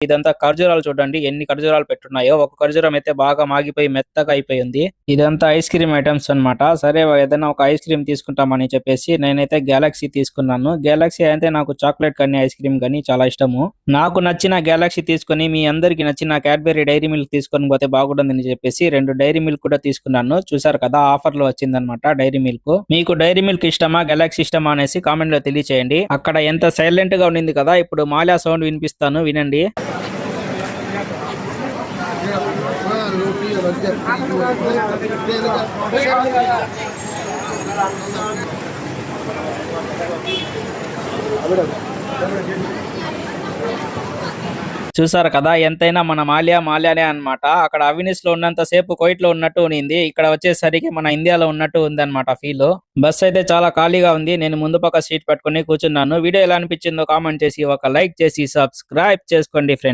ఇదంతా ఖర్జూరాలు చూడండి ఎన్ని ఖర్జూరాలు పెట్టున్నాయో. ఒక ఖర్జూరం అయితే బాగా మాగిపోయి మెత్తగా అయిపోయింది. ఇదంతా ఐస్ క్రీమ్ ఐటమ్స్ అన్నమాట. సరే ఏదైనా ఒక ఐస్ క్రీమ్ తీసుకుంటామని చెప్పేసి నేనైతే గ్యాలక్సీ తీసుకున్నాను. గ్యాలక్సీ అయితే నాకు చాక్లెట్ కానీ ఐస్ క్రీమ్ కానీ చాలా ఇష్టము. నాకు నచ్చిన గ్యాలక్సీ తీసుకొని మీ అందరికి నచ్చిన క్యాడ్బరీ డైరీ మిల్క్ తీసుకొని పోతే బాగుంటుందని చెప్పేసి 2 డైరీ మిల్క్ కూడా తీసుకున్నాను. చూసారు కదా, ఆఫర్ లో వచ్చిందనమాట డైరీ మిల్క్. మీకు డైరీ మిల్క్ ఇష్టమా గ్యాలక్సీ ఇష్టమా అనేసి కామెంట్ లో తెలియచేయండి. అక్కడ ఎంత సైలెంట్ గా ఉండింది కదా, ఇప్పుడు మాల్యా సౌండ్ వినిపిస్తాను, వినండి. చూసారు కదా, ఎంతైనా మన మాల్యానే అన్నమాట. అక్కడ అవినీస్ లో ఉన్నంత సేపు కోయిట్ లో ఉన్నట్టు ఉంది, ఇక్కడ వచ్చేసరికి మన ఇండియాలో ఉన్నట్టు ఉంది అనమాట ఫీల్. బస్ అయితే చాలా ఖాళీగా ఉంది. నేను ముందు పక్క సీట్ పెట్టుకుని కూర్చున్నాను. వీడియో ఎలా అనిపించిందో కామెంట్ చేసి ఒక లైక్ చేసి సబ్స్క్రైబ్ చేసుకోండి ఫ్రెండ్స్.